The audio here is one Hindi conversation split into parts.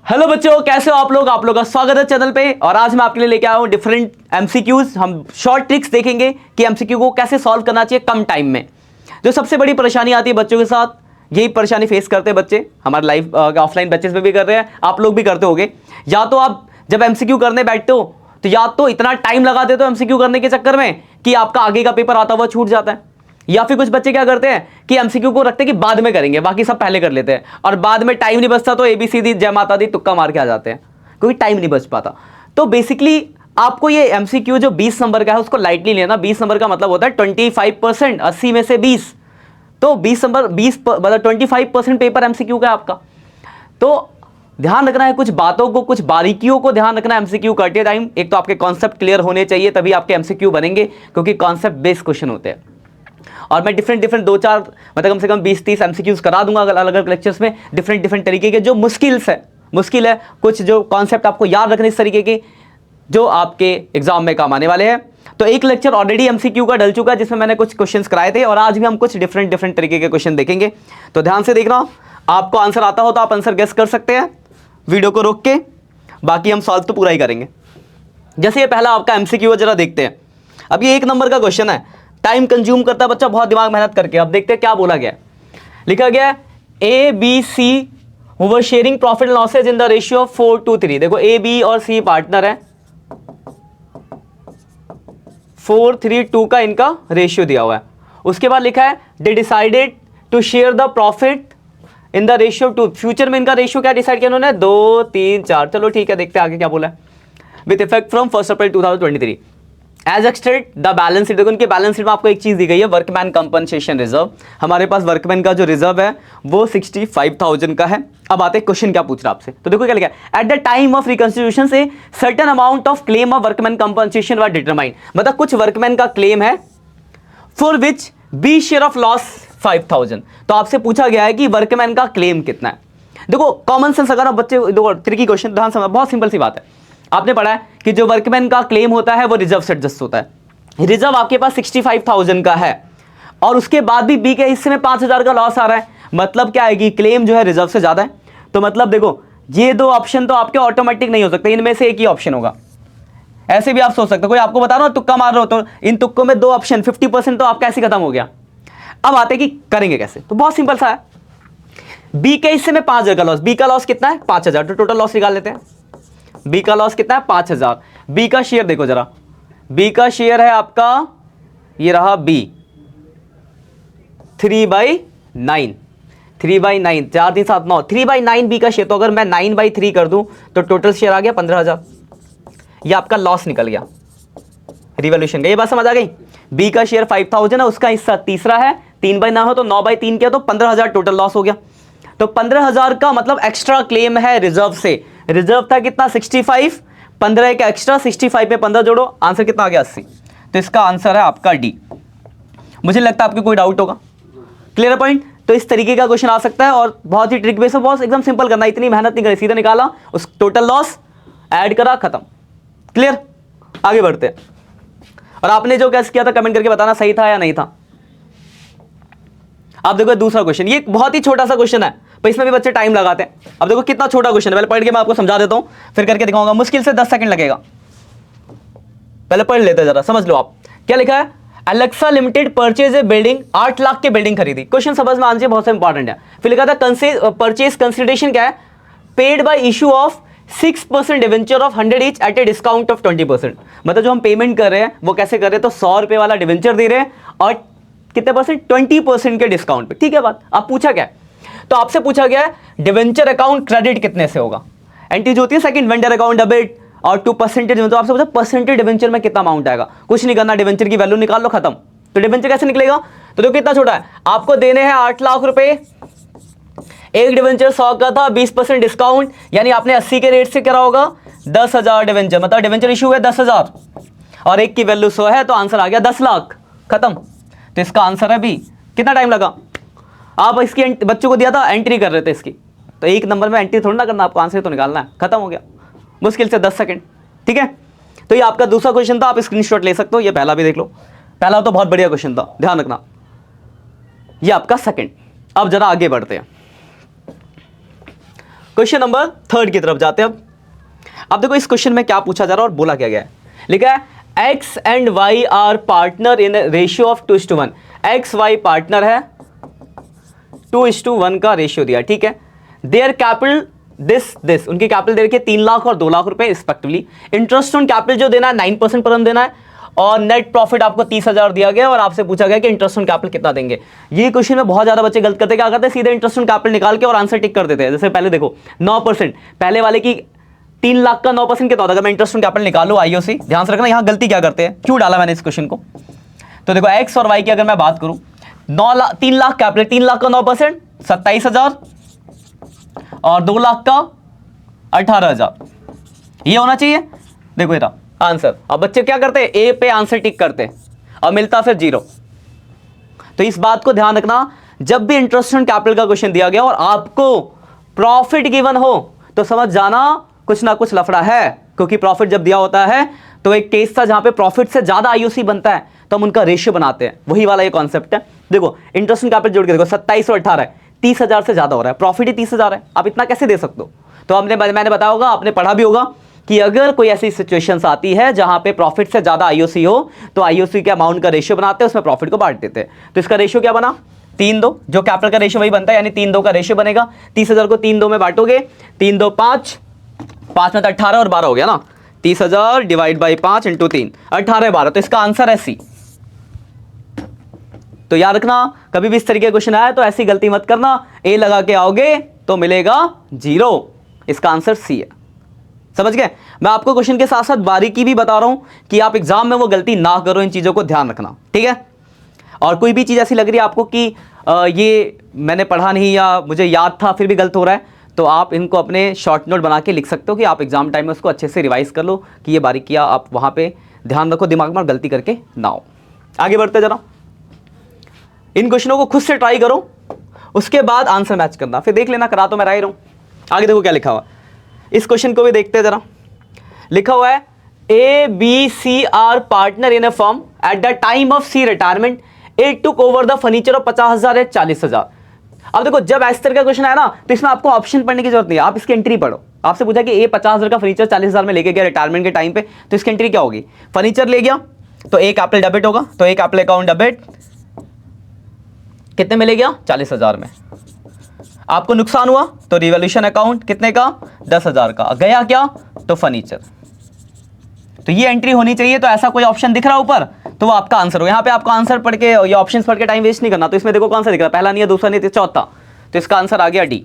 हेलो बच्चों, कैसे हो आप लोग का स्वागत है चैनल पे। और आज मैं आपके लिए लेके आया हूँ डिफरेंट एमसीक्यूज। हम शॉर्ट ट्रिक्स देखेंगे कि एमसीक्यू को कैसे सॉल्व करना चाहिए कम टाइम में। जो सबसे बड़ी परेशानी आती है बच्चों के साथ, यही परेशानी फेस करते हैं बच्चे, हमारे लाइफ ऑफलाइन बच्चे में भी कर रहे हैं, आप लोग भी करते होगे। या तो आप जब एमसीक्यू करने बैठते हो तो या तो इतना टाइम लगा देते हो एमसीक्यू करने के चक्कर में कि आपका आगे का पेपर आता हुआ छूट जाता है। या फिर कुछ बच्चे क्या करते हैं कि एमसीक्यू को रखते हैं कि बाद में करेंगे, बाकी सब पहले कर लेते हैं, और बाद में टाइम नहीं बचता तो एबीसीडी जय माता दी तुक्का मार के आ जाते हैं, क्योंकि टाइम नहीं बच पाता। तो बेसिकली आपको ये एमसीक्यू जो 20 नंबर का है उसको लाइटली लेना। 20 नंबर का मतलब होता है 25%, 80 में से 20, तो 20 नंबर 20 मतलब 25% पेपर एमसीक्यू का है आपका। तो ध्यान रखना है कुछ बातों को, कुछ बारीकियों को ध्यान रखना है एमसीक्यू करते टाइम। एक तो आपके कॉन्सेप्ट क्लियर होने चाहिए, तभी आपके एमसीक्यू बनेंगे, क्योंकि कॉन्सेप्ट बेस्ड क्वेश्चन होते हैं। और मैं डिफरेंट 2-4 मतलब कम से कम 20-30 एमसीक्यूज करा दूंगा अलग अलग लेक्चर्स में, डिफरेंट तरीके के जो मुश्किल है कुछ जो कॉन्सेप्ट आपको याद रखने इस तरीके के जो आपके एग्जाम में काम आने वाले हैं। तो एक लेक्चर ऑलरेडी एमसीक्यू का डल चुका है जिसमें मैंने कुछ क्वेश्चंस कराए थे, और आज भी हम कुछ डिफरेंट तरीके के क्वेश्चन देखेंगे। तो ध्यान से देखना, आपको आंसर आता हो तो आप आंसर गेस कर सकते हैं वीडियो को रोक के, बाकी हम सॉल्व तो पूरा ही करेंगे। जैसे ये पहला आपका एमसीक्यू है, जरा देखते हैं। अब ये 1 नंबर का क्वेश्चन है, टाइम कंज्यूम करता है बच्चा बहुत दिमाग मेहनत करके। अब देखते हैं क्या बोला गया है। लिखा गया है A B C were sharing profit and losses in the ratio of 4:3। देखो ए बी और सी पार्टनर है, 4:3:2 का इनका रेशियो दिया हुआ है। उसके बाद लिखा है they decided to share the profit in the ratio 2। Future में इनका रेशियो क्या डिसाइड किया उन्होंने, 2, 3, 4। चलो ठीक है, देखते हैं आगे क्या बोला है। With effect from 1 April 2023 as extracted the balance sheet. देखो उनके बैलेंस शीट में आपको एक चीज दी गई है, वर्कमैन कंपनसेशन रिजर्व। हमारे पास वर्कमैन का जो रिजर्व है वो 65,000 का है। अब आते हैं क्वेश्चन क्या पूछ रहा है आपसे। तो देखो क्या लिखा है, at the time of reconstitution से certain amount of claim of workman compensation were determined. मतलब कुछ वर्कमैन का क्लेम है for which be share of loss 5,000। तो आपसे पूछा गया है कि वर्कमैन का क्लेम कितना है। देखो कॉमन सेंस अगर आप बच्चे, देखो ट्रिकी क्वेश्चन, ध्यान समझ, बहुत सिंपल सी बात है। आपने पढ़ा है कि जो वर्कमैन का क्लेम होता है वो रिजर्व से एडजस्ट होता है। रिजर्व आपके पास 65,000 का है, और उसके बाद भी बी के हिस्से में 5,000 का लॉस आ रहा है। मतलब क्या आएगी, क्लेम जो है रिजर्व से ज्यादा है। तो मतलब देखो ये 2 ऑप्शन तो आपके ऑटोमेटिक नहीं हो सकते, इनमें से एक ही ऑप्शन होगा। ऐसे भी आप सोच सकते हो, कोई आपको बता रहा हो तुक्का मार रहे हो तो इन तुक्कों में 2 ऑप्शन, 50% तो आपका ऐसे खत्म हो गया। अब आते कि करेंगे कैसे, तो बहुत सिंपल सा है। बी के हिस्से में 5,000 का लॉस, बी का लॉस कितना है 5,000, तो टोटल लॉस निकाल लेते हैं। बी का लॉस कितना है 5,000। बी का शेयर देखो जरा, बी का शेयर है आपका, ये रहा बी 3/9, 3/9, 4 3 7 9, 3/9 बी का शेयर। तो अगर मैं 9/3 कर दूं तो टोटल शेयर आ गया 15,000। ये आपका लॉस निकल गया रिवॉल्यूशन का। ये बात समझ आ गई। बी का शेयर 5,000 है, उसका हिस्सा तीसरा है, 3/9 हो तो 9/3 किया तो 15,000 टोटल लॉस हो गया। तो 15,000 का मतलब एक्स्ट्रा क्लेम है रिजर्व से। रिजर्व था कितना 65, 15 का एक्स्ट्रा, 65 में 15 जोड़ो, आंसर कितना आ गया 80। तो इसका आंसर है आपका डी। मुझे लगता है आपको कोई डाउट होगा, क्लियर पॉइंट। तो इस तरीके का क्वेश्चन आ सकता है, और बहुत ही ट्रिक बेस है, बहुत एकदम सिंपल करना, इतनी मेहनत नहीं करी, सीधा निकाला, उस टोटल लॉस ऐड करा, खत्म, क्लियर। आगे बढ़ते हैं। और आपने जो गैस किया था कमेंट करके बताना सही था या नहीं था। अब देखो दूसरा क्वेश्चन, ये बहुत ही छोटा सा क्वेश्चन है, पर इसमें भी बच्चे टाइम लगाते हैं। अब देखो कितना छोटा क्वेश्चन है, पहले पढ़ के मैं आपको समझा देता हूं, फिर करके दिखाऊंगा। मुश्किल से 10 सेकंड लगेगा, पहले पढ़ लेते हैं जरा, समझ लो आप क्या लिखा है। Alexa limited purchase a building, 8 lakh की बिल्डिंग खरीदी। क्वेश्चन समझ में आना चाहिए, बहुत इंपॉर्टेंट है। फिर लिखा था परचेज कंसिडरेशन क्या है, paid by issue of 6% debenture of 100 each at a discount of 20%। मतलब जो हम पेमेंट कर रहे हैं वो कैसे कर रहे हैं, तो 100 रुपए वाला डिवेंचर दे रहे हैं और कितने परसेंट, 20% के डिस्काउंट पे। ठीक है बात। अब पूछा क्या है, तो आपसे पूछा गया है डिवेंचर अकाउंट क्रेडिट कितने से होगा। एंट्री जो होती है सेकंड, वेंडर अकाउंट डेबिट और 2%। तो आपसे पूछा परसेंटेज डिवेंचर में कितना अमाउंट आएगा। कुछ नहीं करना, डिवेंचर की वैल्यू निकाल लो, खत्म। तो डिवेंचर कैसे निकलेगा, तो देखो कितना छोटा है, आपको देने हैं 8 लाख रुपए, एक डिवेंचर 100 का था, 20% डिस्काउंट, यानी आपने 80 के रेट से करा होगा 10,000 डिवेंचर, मतलब डिवेंचर इशू है 10,000 और एक की वैल्यू 100 है, तो आंसर आ गया 10 लाख, खत्म। तो इसका आंसर है बी। कितना टाइम लगा, आप इसकी बच्चों को दिया था, एंट्री कर रहे थे इसकी, तो 1 नंबर में एंट्री थोड़ा ना करना, आपको आंसर तो निकालना है, खत्म हो गया, मुश्किल से 10 सेकंड। ठीक है, तो ये आपका दूसरा क्वेश्चन था, आप स्क्रीनशॉट ले सकते हो। ये पहला भी देख लो, पहला तो बहुत बढ़िया क्वेश्चन था, ध्यान रखना। ये आपका सेकंड। अब जरा आगे बढ़ते हैं। क्वेश्चन नंबर 3 की तरफ जाते हैं। अब देखो इस क्वेश्चन में क्या पूछा जा रहा है और बोला क्या गया है। लिखा है X and Y are partner in ratio of 2:1। X Y partner है, 2:1 का रेशियो दिया, ठीक है। देयर कैपिटल दिस उनकी कैपिटल दे रखी है 3 लाख और 2 लाख रुपए रिस्पेक्टिवली। इंटरेस्ट ऑन कैपिटल जो देना है 9% पर देना है और नेट प्रॉफिट आपको 30,000 दिया गया और आपसे पूछा गया कि इंटरेस्ट ऑन कैपिटल कितना देंगे। ये क्वेश्चन में बहुत ज्यादा बच्चे गलत करते क्या करते हैं, सीधे इंटरेस्ट ऑन कैपिटल निकाल के और आंसर टिक कर देते हैं। जैसे पहले देखो 9%, पहले वाले की 3 लाख का 9% कितना होता है। अगर मैं इंटरेस्ट ऑन कैपिटल निकालू आईओसी, ध्यान से रखना यहां गलती क्या करते हैं, क्यों डाला मैंने इस क्वेश्चन को। तो देखो एक्स और वाई की अगर मैं बात करूं 3 लाख कैपिटल, 3 लाख का 9% 27,000 और 2 लाख का 18,000, ये होना चाहिए। देखो ये आंसर। अब बच्चे क्या करते हैं, ए पे आंसर टिक करते हैं और मिलता फिर 0। तो इस बात को ध्यान रखना, जब भी इंटरेस्ट ऑन कैपिटल का क्वेश्चन दिया गया और आपको प्रॉफिट गिवन हो तो समझ जाना कुछ ना कुछ लफड़ा है, क्योंकि प्रॉफिट जब दिया होता है तो एक केस था जहां पे प्रॉफिट से ज्यादा आईओसी बनता है तो हम उनका रेशियो बनाते हैं, वही वाला ये कॉन्सेप्ट है। देखो इंटरेस्ट ऑन कैपिटल जोड़ के देखो 27 और 18 है, 30,000 से ज्यादा हो रहा है, प्रॉफिट ही 30,000 है, आप इतना कैसे दे सकते हो। तो मैंने बताया होगा, आपने पढ़ा भी होगा कि अगर कोई ऐसी सिचुएशंस आती है जहां पे प्रॉफिट से ज्यादा आईओसी हो तो आईओसी के अमाउंट का रेशियो बनाते हैं, उसमें प्रॉफिट को बांट देते हैं। तो इसका रेशियो क्या बना, 3:2, जो कैपिटल का रेशियो वही बनता है, यानी 3:2 का रेशियो बनेगा। 30,000 को 3:2 में बांटोगे, 3:2 5, 5 में तो 18 और 12 हो गया ना, 30,000 डिवाइड बाई 5 इंटू 3, 18 12, तो इसका आंसर है सी। तो याद रखना कभी भी इस तरीके का क्वेश्चन आया तो ऐसी गलती मत करना, ए लगा के आओगे तो मिलेगा 0, इसका आंसर सी है। समझ गए। मैं आपको क्वेश्चन के साथ साथ बारीकी भी बता रहा हूं कि आप एग्जाम में वो गलती ना करो, इन चीजों को ध्यान रखना, ठीक है। और कोई भी चीज ऐसी लग रही है आपको कि ये मैंने पढ़ा नहीं या मुझे याद था फिर भी गलत हो रहा है, तो आप इनको अपने शॉर्ट नोट बना के लिख सकते हो कि आप एग्जाम टाइम में उसको अच्छे से रिवाइज कर लो कि ये बारीकियां आप वहां पे ध्यान रखो, दिमाग में गलती करके ना हो। आगे बढ़ते जरा, इन क्वेश्चनों को खुद से ट्राई करो, उसके बाद आंसर मैच करना, फिर देख लेना करा तो मैं रहा ही रहूं। आगे देखो क्या लिखा हुआ, इस क्वेश्चन को भी देखते हैं जरा। लिखा हुआ है A B C are partner in a firm at the time of C retirement, A took over the furniture of 50,000 या 40,000। अब देखो जब इस तरह का क्वेश्चन आया ना तो इसमें आपको ऑप्शन पढ़ने की जरूरत नहीं है, आप इसकी एंट्री पढ़ो। आपसे पूछा कि ए 50,000 का फर्नीचर 40,000 में लेके गया रिटायरमेंट के टाइम पे, तो इसकी एंट्री क्या होगी, फर्नीचर ले गया तो ए कैपिटल डेबिट होगा, तो ए कैपिटल अकाउंट डेबिट कितने में ले गया 40,000 में। आपको नुकसान हुआ तो रिवॉल्यूशन अकाउंट कितने का 10,000 का, गया क्या तो फर्नीचर। तो ये एंट्री होनी चाहिए। तो ऐसा कोई ऑप्शन दिख रहा है ऊपर तो वो आपका आंसर हो। यहाँ पे आपको आंसर पढ़ के ये ऑप्शंस पढ़ के टाइम वेस्ट नहीं करना। तो इसमें देखो कौन सा दिख रहा है, पहला नहीं है, दूसरा नहीं है, चौथा, तो इसका आंसर आ गया डी।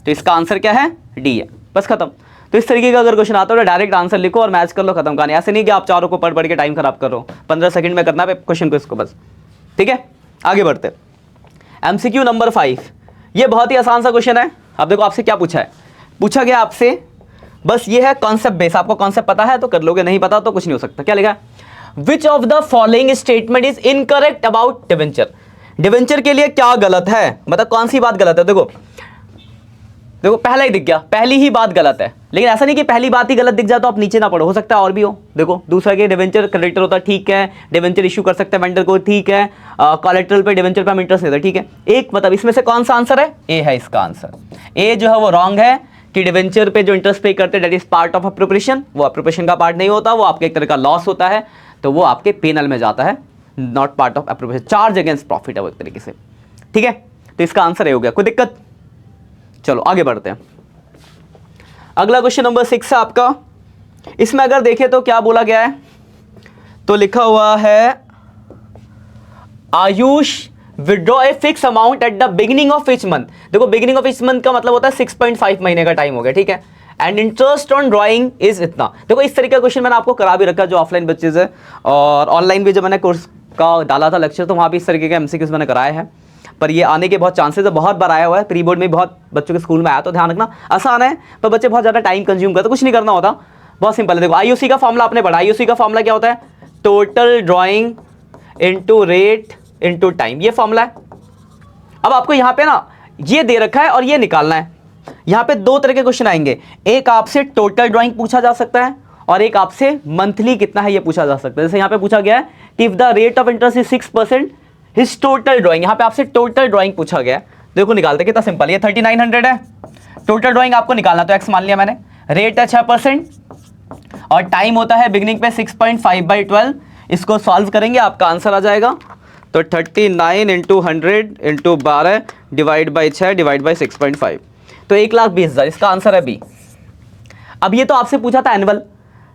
तो इसका आंसर क्या है, डी है, बस खत्म। तो इस तरीके का अगर क्वेश्चन आता है तो डायरेक्ट आंसर लिखो और मैच कर लो, खत्म कहानी। ऐसे नहीं कि आप चारों को पढ़ के टाइम खराब करो, 15 सेकंड में करना है क्वेश्चन को इसको बस, ठीक है। आगे बढ़ते, एमसीक्यू नंबर 5, ये बहुत ही आसान सा क्वेश्चन है। अब देखो आपसे क्या पूछा है, पूछा गया आपसे बस ये है कॉन्सेप्ट बेस, आपको कॉन्सेप्ट पता है तो कर लोगे, नहीं पता तो कुछ नहीं हो सकता। क्या लिखा है, which of the following statement is incorrect about debenture. Debenture के लिए क्या गलत है, मतलब कौन सी बात गलत है। देखो पहला ही दिख गया, पहली ही बात गलत है। लेकिन ऐसा नहीं कि पहली बात ही गलत दिख जाए तो आप नीचे ना पढ़ो, हो सकता है और भी हो। देखो दूसरा के डिवेंचर क्रेडिटर होता है, ठीक है, डिवेंचर इशू कर सकते हैं वेंडर को, ठीक है, कोलेटरल पे डिवेंचर पे हम इंटरेस्ट लेते हैं, ठीक है। एक मतलब इसमें से कौन सा आंसर है, ए है इसका आंसर। ए जो है वो रॉन्ग है कि डिवेंचर पे जो इंटरेस्ट पे करते हैं that is part of appropriation, वो अप्रोप्रिएशन का पार्ट नहीं होता, वो आपके एक तरह का लॉस होता है, तो वो आपके पेनल में जाता है, not part of appropriation, charge against profit है वो एक तरीके से, ठीक है। तो इसका आंसर ए हो गया, कोई दिक्कत। चलो आगे बढ़ते हैं। अगला क्वेश्चन नंबर 6 है आपका। इसमें अगर देखें तो क्या बोला गया है, तो लिखा हुआ है Ayush withdraw a fix amount at the beginning of each month. देखो बिगिनिंग ऑफ ईच मंथ का मतलब होता है 6.5 महीने का टाइम हो गया, ठीक है, and interest on drawing is इतना। देखो इस तरीके का क्वेश्चन मैंने आपको करा भी रखा जो ऑफलाइन बच्चे से, और ऑनलाइन भी जब मैंने कोर्स का डाला था लेक्चर तो वहाँ भी इस तरीके के एमसीक्यूज मैंने कराए हैं, पर ये आने के बहुत चांसेस है, बहुत बार आया हुआ है, प्री बोर्ड में बहुत बच्चों के स्कूल में आया, तो ध्यान रखना आसान है पर बच्चे बहुत ज़्यादा टाइम कंज्यूम करते, तो कुछ नहीं करना होता, बहुत सिंपल है। देखो आईओसी का फॉर्मूला आपने पढ़ा, आईओसी का फॉर्मूला क्या होता है, total drawing into rate into time, ये फॉर्मूला है। अब आपको यहाँ पे ना ये दे रखा है और ये निकालना है। यहाँ पे दो तरह के क्वेश्चन आएंगे, एक आपसे टोटल ड्राइंग पूछा जा सकता है और एक आपसे मंथली कितना है ये पूछा जा सकता है। जैसे यहाँ पे पूछा गया है कि if the rate of interest is 6% his total drawing, यहाँ पे आपसे टोटल ड्राइंग पूछा गया है। देखो निकालते कितना सिंपल, ये 3900 है, टोटल ड्राइंग आपको निकालना, तो एक्स मान लिया मैंने, रेट है 6% और टाइम होता है बिगिनिंग पे 6.5/12। इसको सॉल्व करेंगे, आपका आंसर आ जाएगा तो 39 × 100 × 12 डिवाइड बाई 6 डिवाइड बाई 6.5, तो 1,20,000 इसका आंसर है बी। अब ये तो आपसे पूछा था एनुअल,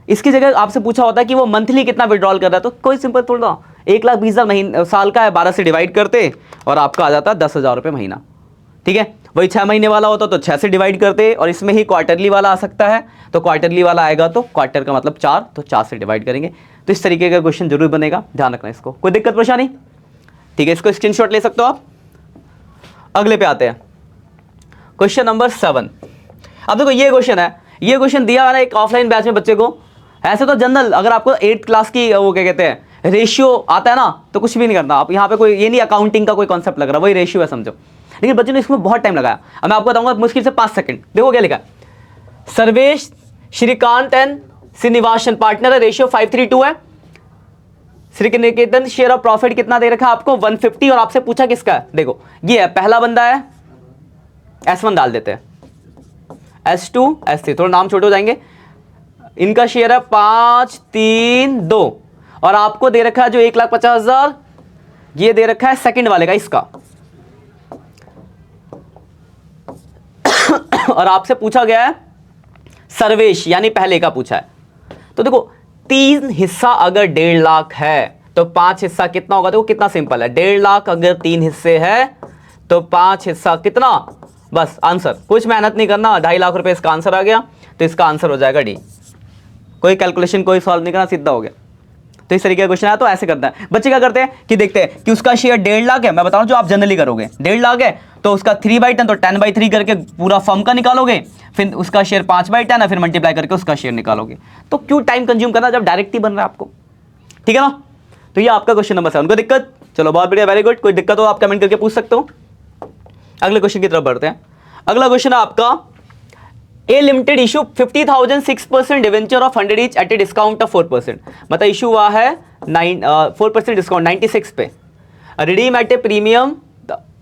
इसकी जगह आपसे पूछा होता है कि वो मंथली कितना विड्रॉल कर रहा है, तो कोई सिंपल थोड़ा 1,20,000 महीना साल का है, 12 से डिवाइड करते और आपका आ जाता 10,000 रुपये महीना। ठीक है, वही 6 महीने वाला होता तो 6 से डिवाइड करते, और इसमें ही क्वार्टरली वाला आ सकता है, तो क्वार्टरली वाला आएगा तो क्वार्टर का मतलब 4, तो 4 से डिवाइड करेंगे। तो इस तरीके का क्वेश्चन जरूर बनेगा, ध्यान रखना इसको। कोई दिक्कत परेशानी? ठीक है, इसको स्क्रीनशॉट ले सकते हो आप। अगले पे आते हैं, क्वेश्चन नंबर 7। अब देखो ये क्वेश्चन है, ये क्वेश्चन दिया है एक ऑफलाइन बैच में बच्चे को। ऐसे तो जनरल अगर आपको 8th क्लास की वो क्या कहते हैं रेशियो आता है ना, तो कुछ भी नहीं करना आप, यहाँ पे कोई ये नहीं अकाउंटिंग का कोई कॉन्सेप्ट लग रहा, वही रेशियो है समझो। लेकिन बच्चों ने इसमें बहुत टाइम लगाया। अब मैं आपको बताऊंगा मुश्किल से 5 सेकंड। देखो क्या लिखा है, सर्वेश, श्रीकांत एंड श्रीनिवासन पार्टनर है, रेशियो 5:3 है। श्रीनिकेतन शेयर ऑफ प्रॉफिट कितना दे रखा है आपको 150, और आपसे पूछा किसका है। देखो ये है पहला बंदा है, S1 डाल देते हैं, S2 S3, थोड़ा नाम छोटे हो जाएंगे। इनका शेयर है 532, और आपको दे रखा है जो 1,50,000, ये दे रखा है सेकंड वाले का, इसका। और आपसे पूछा गया है सर्वेश यानी पहले का पूछा है। तो देखो 3 हिस्सा अगर 1.5 लाख है तो 5 हिस्सा कितना होगा। देखो कितना सिंपल है, 1.5 लाख अगर 3 हिस्से है तो 5 हिस्सा कितना, बस आंसर, कुछ मेहनत नहीं करना, 2.5 लाख रुपए इसका आंसर आ गया, तो इसका आंसर हो जाएगा डी। कोई कैलकुलेशन कोई सॉल्व नहीं करना, सीधा हो गया। तो इस तरीके का क्वेश्चन है, तो ऐसे करता है। बच्चे क्या करते हैं कि देखते हैं कि उसका शेयर 1.5 लाख है, मैं बता रहा हूं जो आप जनरली करोगे, 1.5 लाख है तो उसका 3/10 तो 10/3 करके पूरा फर्म का निकालोगे, फिर उसका शेयर 5/10 है, फिर मल्टीप्लाई करके उसका शेयर निकालोगे। तो क्यों टाइम कंज्यूम करना जब डायरेक्ट ही बन रहा है आपको। ठीक है ना, तो ये आपका क्वेश्चन नंबर 7। कोई दिक्कत? चलो बहुत बढ़िया, वेरी गुड। कोई दिक्कत हो आप कमेंट करके पूछ सकते हो। अगले क्वेश्चन की तरफ बढ़ते हैं। अगला क्वेश्चन है आपका, a limited issue 50,000 6% debenture of 100 each at a discount of 4%, मतलब इशू हुआ है 4% डिस्काउंट 96 पे, रिडीम एट ए प्रीमियम,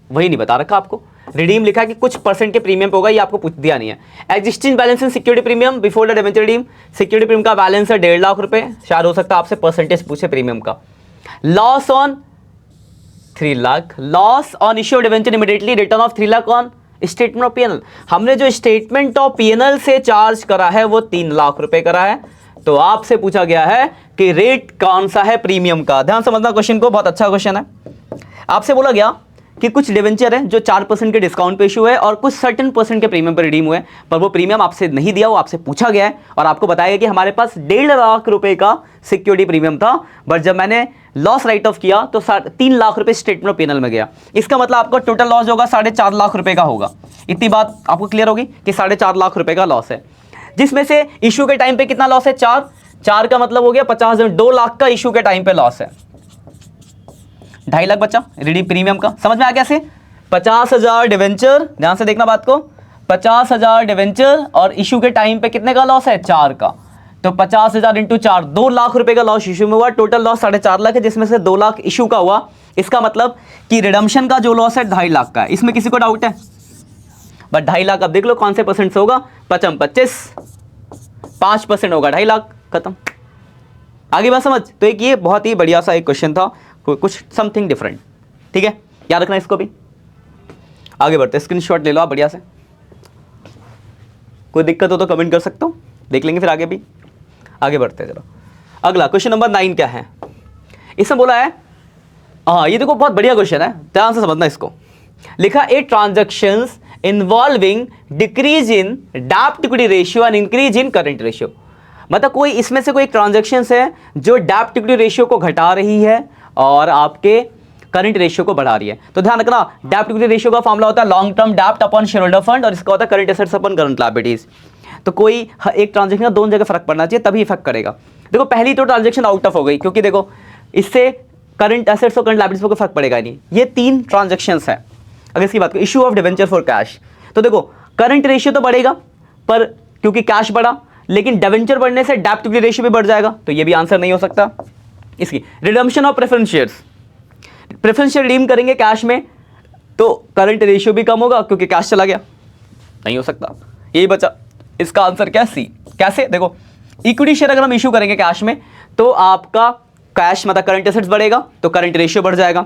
वही नहीं बता रखा आपको, रिडीम लिखा है कि कुछ परसेंट के प्रीमियम पे होगा, ये आपको पूछ दिया नहीं है। Existing balance in security premium before the debenture redeem, security premium का बैलेंस है 1.5 लाख रुपए, शायद हो सकता है आपसे परसेंटेज पूछे प्रीमियम का। Loss on 3 lakh, loss on issue of debenture immediately, return of 3 lakh on statement of PNL, हमने जो स्टेटमेंट ऑफ पीएनएल से चार्ज करा है वो 3 लाख रुपए करा है। तो आपसे पूछा गया है कि रेट कौन सा है प्रीमियम का। ध्यान समझना क्वेश्चन को, बहुत अच्छा क्वेश्चन है। आपसे बोला गया कि कुछ डिवेंचर है जो 4% के डिस्काउंट पे इशू है और कुछ सर्टेन % के प्रीमियम पर रिडीम हुए, पर वो प्रीमियम आपसे नहीं दिया, वो आपसे पूछा गया है और आपको बताया गया कि हमारे पास 1.5 लाख रुपए का सिक्योरिटी प्रीमियम था, बट जब मैंने लॉस राइट ऑफ किया तो 3 लाख रुपए स्टेटमेंट ऑफ पीएनएल में गया। इसका मतलब आपका टोटल लॉस होगा 4.5 लाख रुपए का होगा। इतनी बात आपको क्लियर होगी कि 4.5 लाख रुपए का लॉस है, जिसमें से इशू के टाइम पे कितना लॉस है, 4 का मतलब हो गया 50,000, 2 लाख का इशू के टाइम पे लॉस है, 2.5 लाख बचा रिडीम प्रीमियम का। समझ में आ गया से 50,000 डिवेंचर, ध्यान से देखना बात को, 50,000 डिवेंचर और इशू के टाइम पे कितने का लॉस है, 4 का, तो 50,000 × 4, 2 लाख रुपए का लॉस इशू में हुआ। टोटल लॉस 4.5 लाख है, जिसमें से 2 लाख इशू का हुआ। इसका मतलब कि रिडम्पशन का जो लॉस है 2.5 लाख का है। इसमें किसी को डाउट है? बट 2.5 लाख अब देख लो कौन से परसेंट से होगा, 25, 5% होगा, 2.5 लाख खत्म। आगे बात समझ। तो एक ये बहुत ही बढ़िया सा एक क्वेश्चन था, कुछ समथिंग डिफरेंट। ठीक है, याद रखना इसको भी। आगे बढ़ते, स्क्रीनशॉट ले लो आप बढ़िया से। कोई दिक्कत हो तो कमेंट कर सकते हो, देख लेंगे फिर आगे भी। आगे बढ़ते हैं, चलो अगला क्वेश्चन नंबर 9 क्या है। इसमें बोला है, हाँ ये देखो बहुत बढ़िया क्वेश्चन है, ध्यान से समझना इसको। लिखा ए ट्रांजैक्शंस इन्वॉल्विंग डिक्रीज इन डेब्ट equity ratio and increase in current ratio, मतलब कोई इसमें से कोई ट्रांजैक्शंस है जो डेब्ट इक्विटी रेशियो को घटा रही है और आपके करंट रेशियो को बढ़ा रही है। तो ध्यान रखना, डेब्ट इक्विटी रेशियो का फॉर्मूला होता है लॉन्ग टर्म डेब्ट अपॉन शेयर होल्डर फंड, और इसका होता है current assets upon current liabilities. तो कोई एक ट्रांजैक्शन का दोनों जगह फर्क पड़ना चाहिए, तभी इफेक्ट करेगा। देखो पहली तो ट्रांजैक्शन आउट ऑफ हो गई, क्योंकि देखो इससे करंट एसेट्स और करंट लायबिलिटीज को फर्क पड़ेगा नहीं। ये 3 ट्रांजैक्शंस है। अगर इसकी बात करें, issue of debenture for cash, तो देखो करंट रेशियो तो बढ़ेगा, पर क्योंकि कैश बढ़ा, लेकिन डिवेंचर बढ़ने से डेब्ट इक्विटी रेशियो भी बढ़ जाएगा, तो ये भी आंसर नहीं हो सकता। इसकी redemption of preference shares, preference share redeem करेंगे कैश में तो करंट रेशियो भी कम होगा क्योंकि कैश चला गया। नहीं हो सकता, यही बचा। इसका आंसर क्या, सी। कैसे, देखो इक्विटी शेयर अगर हम इशू करेंगे कैश में तो आपका कैश मतलब करंट एसेट्स बढ़ेगा तो करंट रेशियो बढ़ जाएगा,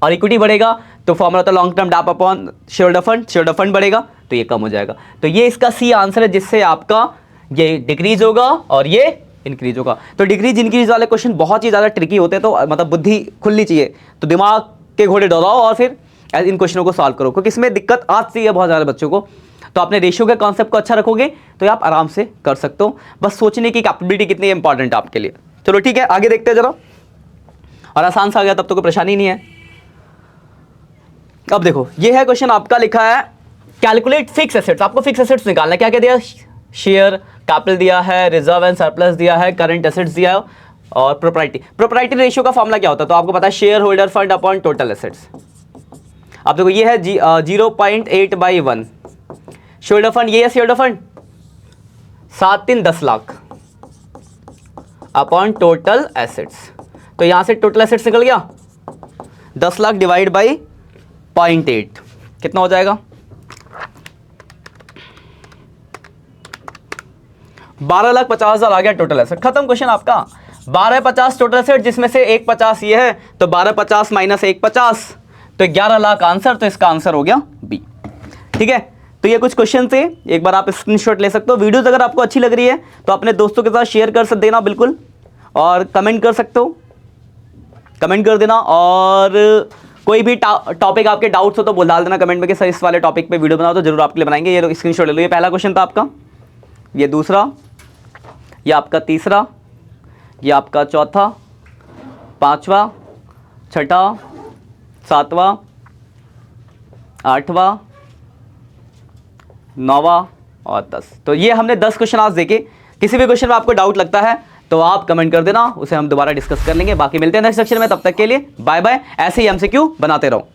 और इक्विटी बढ़ेगा तो फॉर्मूला होता है long term debt upon share holder fund बढ़ेगा तो ये कम हो जाएगा। तो ये इसका सी आंसर है, जिससे आपका ये डिक्रीज होगा और ये इंक्रीज होगा। तो डिक्रीज इंक्रीज वाले क्वेश्चन बहुत ही ज़्यादा ट्रिकी होते हैं, तो मतलब बुद्धि खुलनी चाहिए, तो दिमाग के घोड़े दौड़ाओ और फिर इन क्वेश्चनों को सॉल्व करो, क्योंकि इसमें दिक्कत आती है बहुत ज़्यादा बच्चों को। तो अपने रेशियो के कॉन्सेप्ट को अच्छा रखोगे तो आप आराम से कर सकते हो, बस सोचने की कैपेबिलिटी कितनी इंपॉर्टेंट है आपके लिए। चलो ठीक है, आगे देखते हैं जरा, और आसान सा आ गया तब तो कोई परेशानी नहीं है। अब देखो ये है क्वेश्चन आपका, लिखा है कैलकुलेट फिक्स एसेट्स। आपको फिक्स एसेट्स निकालना है, क्या क्या दिया, शेयर कैपिटल दिया है, रिजर्व एंड सरप्लस दिया है, करंट एसेट्स दिया है और प्रोप्राइटी रेशियो का फॉर्मूला क्या होता है, तो आपको पता है share holder fund upon total assets. अब देखो ये है 0.8/1 शेयर फंड, ये है share fund 7-3-10 lakh upon total assets. तो यहां से टोटल एसेट्स निकल गया 10 लाख डिवाइड बाई 0.8 कितना हो जाएगा, 12,50,000 आ गया टोटल एसेट। खत्म क्वेश्चन आपका। 12,50 टोटल एसेट, जिसमें से 1,50 ये है, तो 12,50 माइनस 1,50 तो 11 लाख आंसर। तो इसका आंसर हो गया बी। ठीक है, तो ये कुछ क्वेश्चन थे, एक बार आप स्क्रीनशॉट ले सकते हो। वीडियोस अगर आपको अच्छी लग रही है तो अपने दोस्तों के साथ शेयर कर देना बिल्कुल, और कमेंट कर सकते हो, कमेंट कर देना। और कोई भी टॉपिक आपके डाउट्स हो तो बोल डाल देना कमेंट में कि सर इस वाले टॉपिक पे वीडियो बनाओ, तो जरूर आपके लिए बनाएंगे। ये स्क्रीनशॉट ले लो, ये पहला क्वेश्चन था आपका, ये दूसरा, ये आपका तीसरा, ये आपका चौथा, पांचवा, छठा, सातवां, आठवां, नौवां और 10। तो ये हमने 10 क्वेश्चन आज देखे। किसी भी क्वेश्चन में आपको डाउट लगता है तो आप कमेंट कर देना, उसे हम दोबारा डिस्कस कर लेंगे। बाकी मिलते हैं नेक्स्ट सेक्शन में, तब तक के लिए बाय बाय। ऐसे ही एमसीक्यू बनाते रहो।